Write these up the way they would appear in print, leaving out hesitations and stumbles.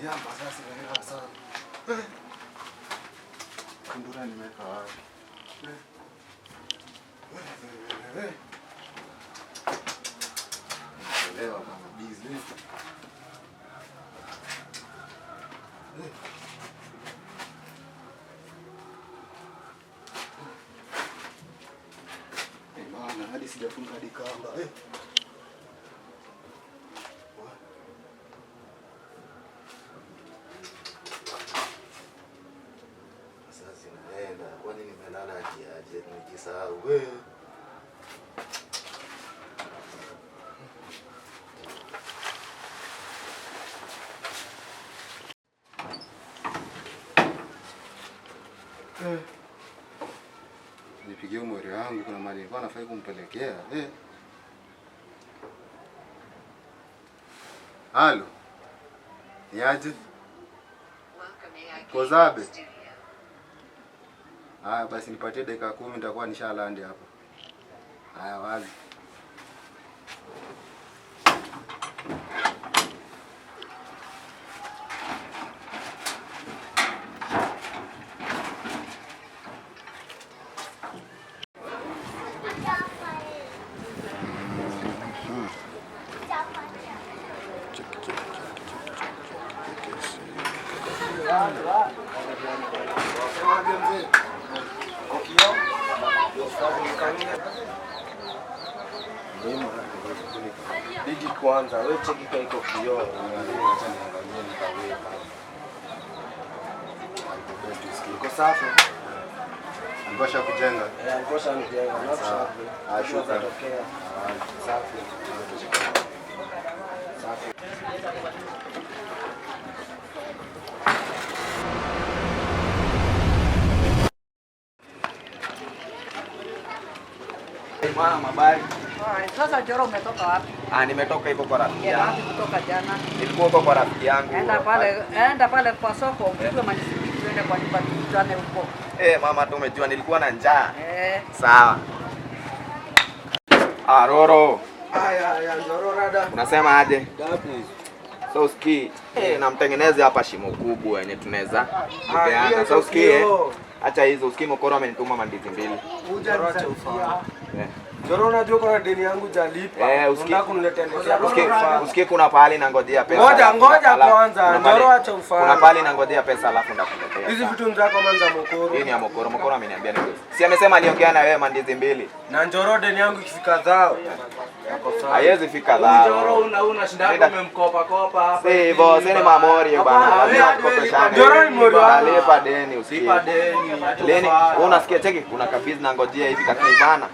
Yamba sasa inaelewa sana. Kundura nimeweka wapi? Elewa mama busy. Bana hadi sijafunga hadi kamba. Sasa naenda kwani nimelala aje nikisahau wewe. Nipigie umwere wangu kuna mali nilikuwa nafai kumpelekea. Halo. Niaje? Kozabe. Haya basi nipatie dakika 10 nitakuwa nishalandi hapa. Haya wazi. Digi kwanza, wewe cheki kwa iko kioo. Acha niangalie nikaweka. Iko safi. Angosha kujenga. Angosha kujenga. Ashuka. Safi. Safi. Mama mabari. Sasa Joro umetoka wapi? Nimetoka hivyo kwa rafiki yangu. Wapi kutoka jana? Nilikuwa huko kwa rafiki yangu. Enda pale kwa soko uchukue manisibi tuende kwa nyumba tukutane huko. Mama tu umejua nilikuwa na njaa. Sawa. Roro. Aya, Joro rada. Unasema aje? Gapi? So ski. Namtengeneze hapa shimo kubwa yenye tunaweza kupeana. So ski. Acha hizo ski mkoro amenituma mandizi 2. Joro acha ufaa. Joro unajua kwa deni yangu jalipa. Unataka kuniletea usikie kuna pahali nangojea pesa. Ngoja kwanza. Joro acha ufaa. Kuna pahali nangojea pesa alafu ndakuletea. Hizi vitu mzako manza mkoro. Hii ni ya mkoro. Mkoro ameniambia ni. Si amesema aliongea na wewe mandizi 2. Na Joro deni yangu ikifika zao. Haiwezi fika zao. Joro una shida umemkopa hapa. Si hivyo, si ni mamori bana. Lazima tukopeshane. Joro ni mori wangu. Alipa deni usikie. Lipa deni. Leni, unasikia cheki kuna kabizi na ngojea hivi kakibana.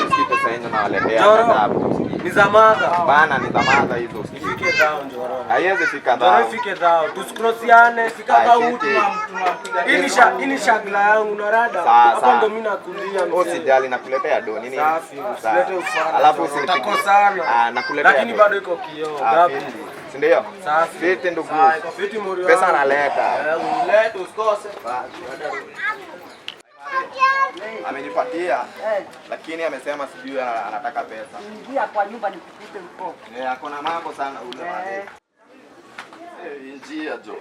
Usikie pesa yenyewe na waletea adhabu. Ni zamadha. Bana ni zamadha hizo. Ifike zao Joro. Haiwezi fika zao. Joro ifike zao. Tusikrosiane, fika zao tunampiga. Ini shagla yangu na rada. Hapo ndo mimi nakulia mzee. Usijali nakuletea do nini? Safi. Usilete ufala. Alafu usinipigie sana. Nakuletea. Lakini bado iko kioo. Gapi? Si ndio? Safi. Fiti ndugu. Fiti muri. Pesa naleta. Ulete usikose. Amenipatia. Lakini amesema sijui anataka pesa. Ingia kwa nyumba nikukute huko. Akona mambo sana ule mzee. Injia jo.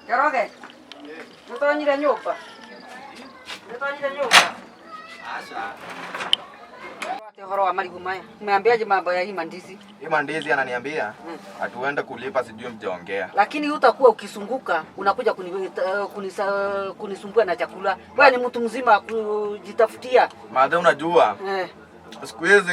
Joroge. Tutonyile nyumba. Asha. Horo wa marigu maya. Umeambiaje mambo ya hii mandizi? Hii mandizi ananiambia atuende kulipa sijui mjaongea. Lakini hutakuwa ukisunguka unakuja kunisumbua na chakula. Wewe ni mtu mzima kujitafutia. Madha unajua? Siku hizi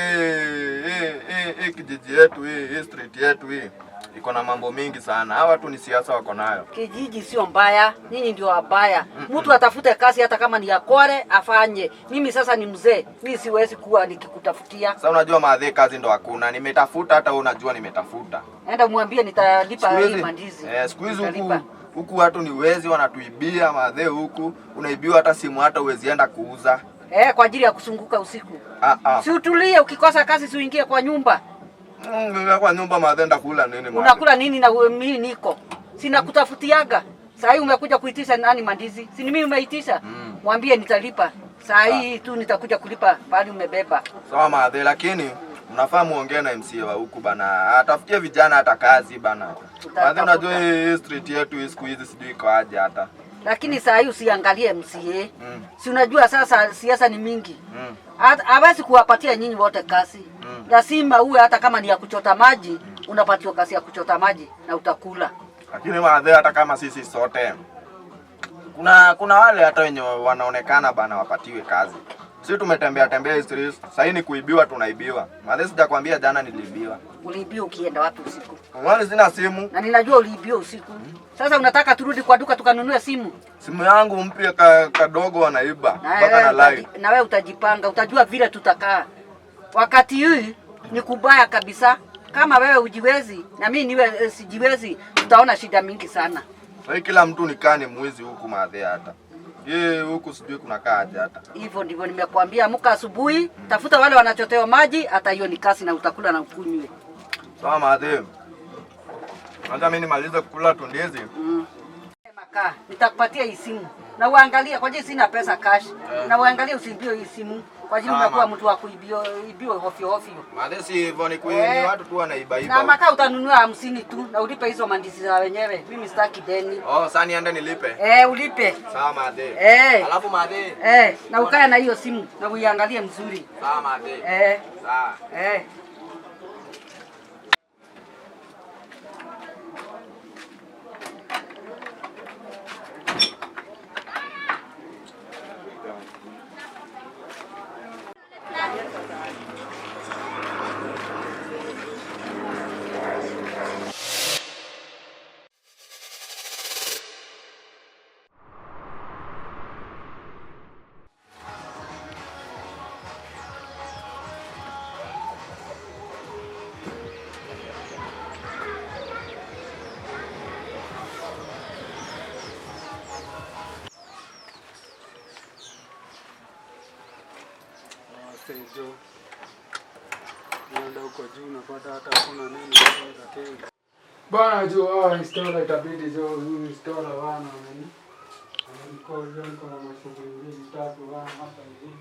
hii kijiji yetu hii street yetu hii iko na mambo mingi sana. Hawa watu ni siasa wako nayo. Kijiji sio mbaya, nyinyi ndio wabaya. Mtu atafute kazi hata kama ni ya kore afanye. Mimi sasa ni mzee, mimi siwezi kuwa nikikutafutia. Sasa unajua madhe kazi ndo hakuna. Nimetafuta hata wewe unajua nimetafuta. Enda muambie nitalipa hii mandizi. Siku hizi huku watu ni wezi wanatuibia madhe huku. Unaibiwa hata simu hata uwezi enda kuuza. Kwa ajili ya kusunguka usiku. Si utulie, ukikosa kazi si uingie kwa nyumba. Kwa nyumba madhenda kula nini madhe? Unakula nini na mimi niko? Sina kutafutiaga. Sasa umekuja kuitisha nani mandizi? Si mimi umeitisha? Mwambie nitalipa. Saa hii tu nitakuja kulipa bali umebeba. Sawa madhe, lakini mnafaa muongee na MCA wa huku bana. Atafutie vijana hata kazi bana. Madhe, unajua hii street yetu hii siku hizi sijui iko aje hata. Lakini saa hii usiangalie MCA. Si unajua sasa siasa ni mingi. Hawezi kuwapatia nyinyi wote kazi. Lazima uwe hata kama ni ya kuchota maji, unapatiwa kazi ya kuchota maji na utakula. Lakini madhe, hata kama sisi sote kuna wale hata wenye wanaonekana bana wapatiwe kazi. Sisi tumetembea tembea streets, sasa ni kuibiwa tunaibiwa. Madhe, sijakwambia jana niliibiwa. Uliibiwa ukienda wapi usiku? Wale sina simu. Na ninajua uliibiwa usiku. Sasa unataka turudi kwa duka tukanunue simu? Simu yangu mpya kadogo wanaiba mpaka na live. Na wewe utajipanga, utajua vile tutakaa. Wakati huu ni kubaya kabisa. Kama wewe ujiwezi na mimi niwe sijiwezi, tutaona shida mingi sana. Sasa kila mtu nikane mwezi huku madhe hata. Huku sijui kuna kaje hata. Hivyo ndivyo nimekuambia, amka asubuhi, tafuta wale wanachotewa maji, hata hiyo ni kazi na utakula na ukunywe. Sawa madhe. Kwanza mimi nimalize kukula tundizi. Maka, nitakupatia hii simu. Na uangalie kwa jinsi sina pesa cash. Na uangalie usiibie hii simu. Kwa jinsi umekuwa mtu wa kuibio hofio. Madhe, si hivyo ni kweli, watu tu wanaiba. Na Maka utanunua 50 tu na ulipe hizo mandizi za wenyewe. Mimi sitaki deni. Sasa niende nilipe. Ulipe. Sawa madhe. Alafu madhe. Na ukae na hiyo simu na uiangalie mzuri. Sawa madhe. Sawa. Jo. Nenda huko juu unapata hata hakuna nini tena. Bana jo, historia itabidi jo, huyu historia wana nini? Niko na mashughuli mbili tatu wana hapa hivi.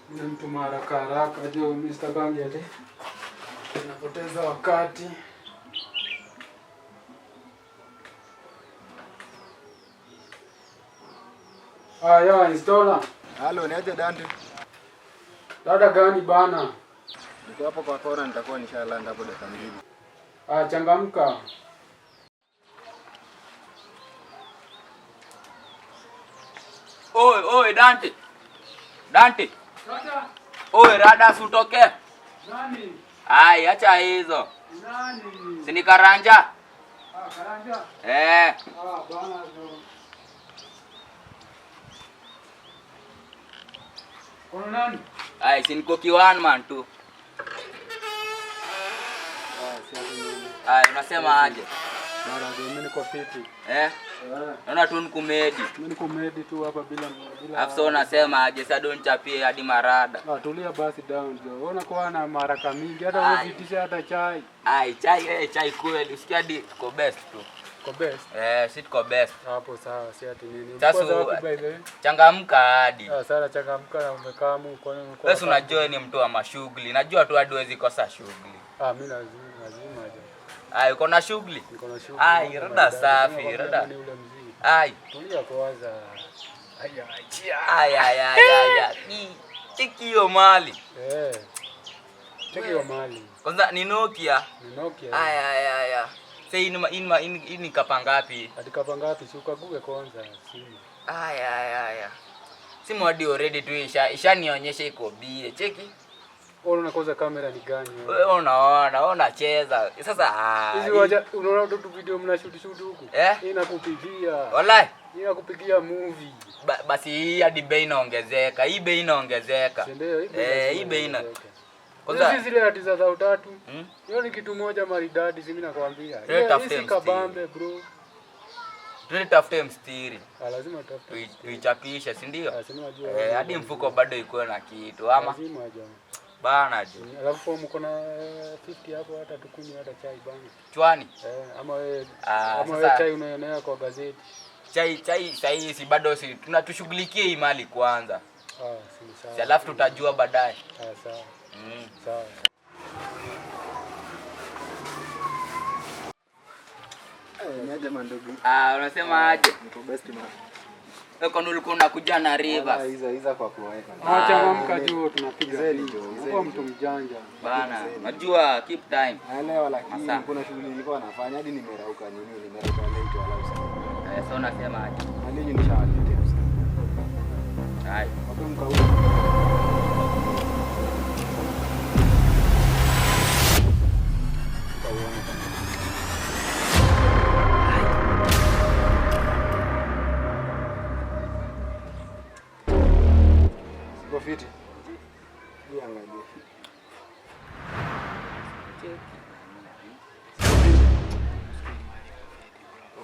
Ni mtu haraka jo, Mr. Bangi ate. Napoteza wakati. Installer. Halo, ni aje Dante? Dada gani bana? Niko hapo kwa kona, nitakuwa nishalanda hapo dakika mbili. Changamka. Oi Dante. Dante. Dada. Oi rada utoke. Nani? Acha hizo. Nani? Si ni Karanja? Karanja? Bana zo. Kuna nani? Si niko kiwan man tu. Unasema aje? Mara mimi niko fiti. Naona tu nikumedi. Mimi niko medi tu hapa bila. Afso unasema aje sasa don't chapie hadi marada. Tulia basi down jo. Unakuwa na maraka mingi hata wewe vitisha hata chai. Chai kweli. Usikia hadi ko best tu. Ko best? Si tuko best. Hapo sawa, si ati nini. Sasa changamka hadi. Sana changamka na umekaa mu kwa nini? Wewe unajua ni mtu wa mashughuli. Najua tu hadi huwezi kosa shughuli. Mimi lazima aje. Uko na shughuli? Niko na shughuli. Rada safi, rada. Tulia kwanza. Cheki hiyo mali. Cheki hiyo mali. Kwanza ni Nokia. Ni Nokia. Sasa hii ni kapa ngapi? Hadi kapa ngapi? Si ukaguge kwanza simu. Simu hadi already tu ishanionyesha iko bie. Cheki. Unakoza kamera ni gani wewe? Unacheza. Sasa hizi waje unaona tu video mnashoot huku. Inakupigia. Wallahi. Inakupigia movie. Basi hii hadi bei inaongezeka. Hii bei inaongezeka. Ndio hii bei ina. Kwanza hizi zile hati za 3. Hiyo ni kitu moja maridadi, mimi nakwambia. Hizi kabambe bro. Tutafute mstiri. Lazima tutafute. Tuichapishe, si ndio? Lazima najua. Hadi mfuko bado iko na kitu ama. Lazima aje. Bana je. Alafu mko na 50 hapo hata tukunywe hata chai bana. Chwani? Ama wewe sasa chai unaonea kwa gazeti. Chai sasa si bado si tunatushughulikie hii mali kwanza. Si sawa. Alafu tutajua baadaye. Sawa. Sawa. Niaje mandugu? Unasema aje? Niko best man. Eko nulikuwa unakuja na Rivers. Hizo kwa kuweka. Changamka juu tunapiga. Kwa mtu mjanja. Bana, najua keep time. Naelewa lakini kuna shughuli nilikuwa nafanya hadi nimerauka nimerauka late wala usiku. Sasa unasema aje? Hadi nishawaletea usiku. Hai. Wapo mkao. Fiti. Niangalie.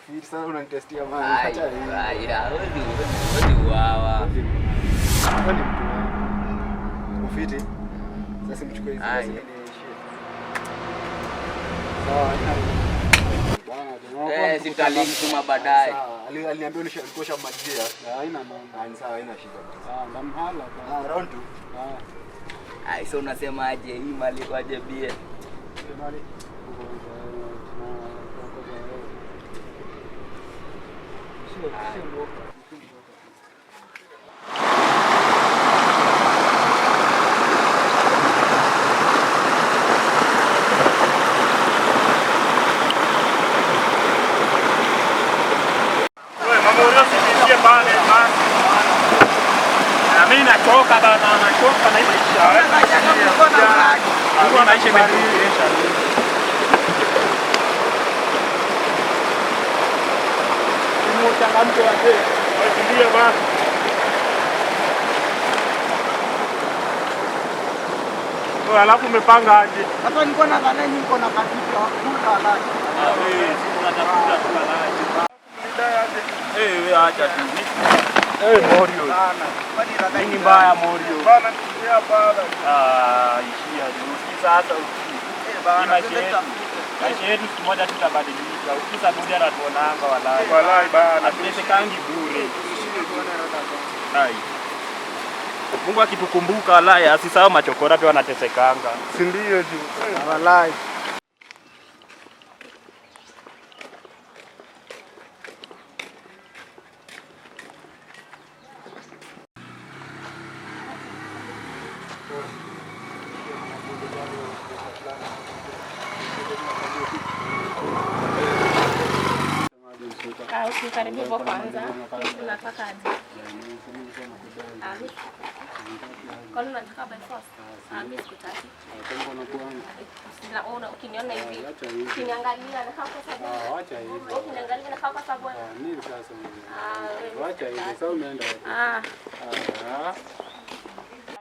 Fiti sana unanitestia mama. Acha hii. Wewe wawa. Fiti. Sasa mchukue hizi basi niishie. Sawa. Sitalink baadaye. Aliniambia ulikuwa shamalizia. Haina mambo. Sawa, haina shida. Ndamhala bana. Round 2. So unasema aje hii mali kwaje bie? Mali. Mimi nachoka bana, nachoka na maisha. Wewe maisha imenielewesha. Ni mchangamke wazee. Ndio bana. Wewe alafu umepanga aje? Hapa nilikuwa na kanani niko na katika kula wala. Unatafuta tukalaje. Wewe acha tu. Morio. Nini mbaya Morio? Bana kuja bana. Ishia juu. Sasa maisha yetu siku moja tutabadilika. Ukisa budi anatuonanga walai. Walai bana. Tutesekangi bure. Hai. Mungu akitukumbuka walai asisahau machokora pia wanatesekanga. Si ndio juu. Walai. Usikaribie kwa kwanza. Unataka aje? Kwani unataka by force? Mimi sikutaki. Sina ukiniona hivi. Ukiniangalia na kwa sababu. Acha hivi. Ukiniangalia na kwa sababu. Nini sasa? Acha hivi. Sasa umeenda wapi?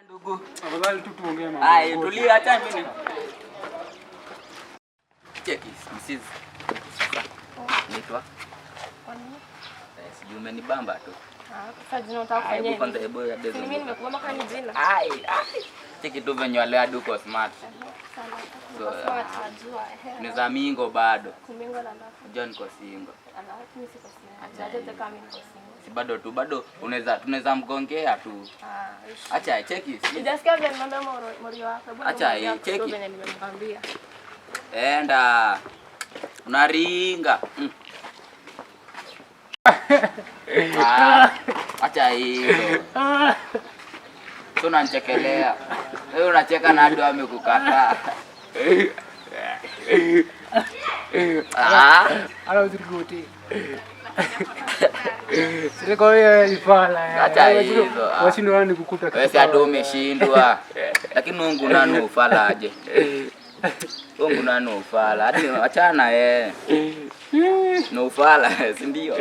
Ndugu. Afadhali tu tuongee mambo. Hai, tulia acha mimi. Cheki, Mrs. Nitwa. Sijui umenibamba tu. Sasa jina utafanya nini? Kwanza hebu ya dezo. Mimi nimekuomba kama ni jina. Cheki tu venye wale hadi uko smart. So, najua. Ni za mingo bado. Kumingo na ndafu. John niko single. Alafu mimi siko single. Acha kama mimi niko single. Si bado tunaweza mgongea tu. Acha cheki. Sijasikia vile nimeambia Morio wako. Acha cheki. Venye nimemwambia. Enda. Unaringa. Acha hiyo. Tunanichekelea. Wewe unacheka na hadi amekukataa. Ala uzikuti. Siko wewe ifala. Acha hizo. Washindwa ni kukuta kitu. Wewe si ado umeshindwa. Lakini Mungu nani ufala aje? Mungu nani ufala? Hadi achana no ufala, si ndio?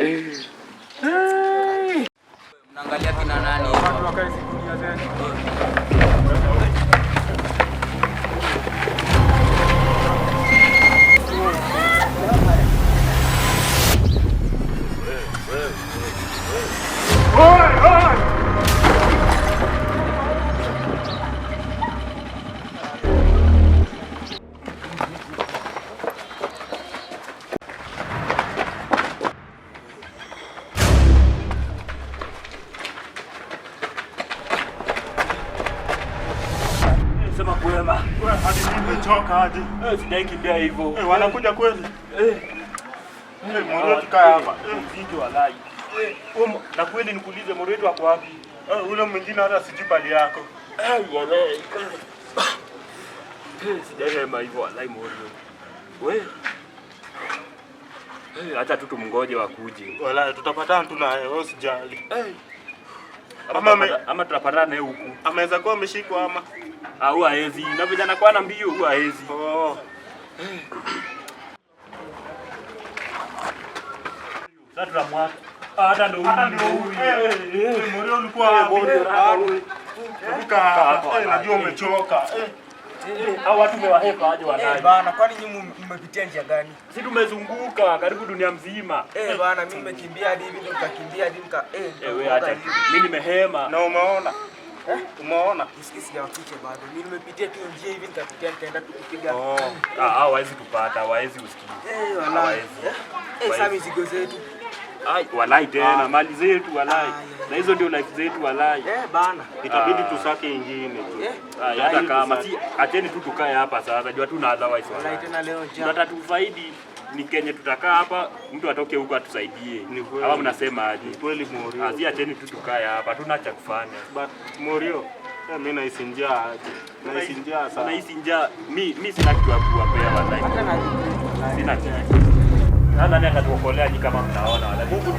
Mnaangalia kina nani? Watu wakae sikunia zenu. Wewe hadi mimi nimechoka hadi. Sijai kimbia hivyo. Wanakuja kweli? Morio tukaa hapa. Mziki walai. Na kweli nikuulize Morio wetu wako wapi? Ule mwingine hata sijui pali yako. Walai. Sijasema hivyo walai Morio. Wewe. Acha tu tumngoje wakuje. Walai tutapatana tu naye, wewe usijali. Ama tutapatana naye huku. Ameweza kuwa ameshikwa ama au haezi. Na vijana kwa na mbio huwa haezi. Sasa tunamwacha. Hata ndo huyu. Morio ulikuwa hapo. Ruka hapa. Najua umechoka. Hao watu mewahepa aje wanani? Bana, kwani nyinyi mmepitia njia gani? Sisi tumezunguka karibu dunia mzima. Bana, mimi nimekimbia hadi hivi ndo nikakimbia hadi nika wewe acha. Mimi nimehema. Na umeona? Umeona? Sikisi ya wakiche bado. Mimi nimepitia tu njia hivi nikapitia nikaenda kupiga. Hawezi tupata, hawezi usikie. Walai. Sasa mizigo zetu. Walai tena mali zetu walai. Na hizo ndio life zetu walai. Bana. Itabidi tusake nyingine. Hata kama si acheni tu tukae hapa sasa. Jua tu na otherwise walai. Tena leo njaa. Tutatufaidi ni Kenya tutakaa hapa, mtu atoke huko atusaidie. Hawa mnasema aje? Ni kweli Morio. Asi acheni tu tukae hapa. Tuna cha kufanya. But Morio, mimi nahisi njaa aje. Nahisi njaa sana. Nahisi njaa. Mimi sina kitu ya kuwapea walai. Sina kitu. Nani atatuokolea kama mnaona wala Mungu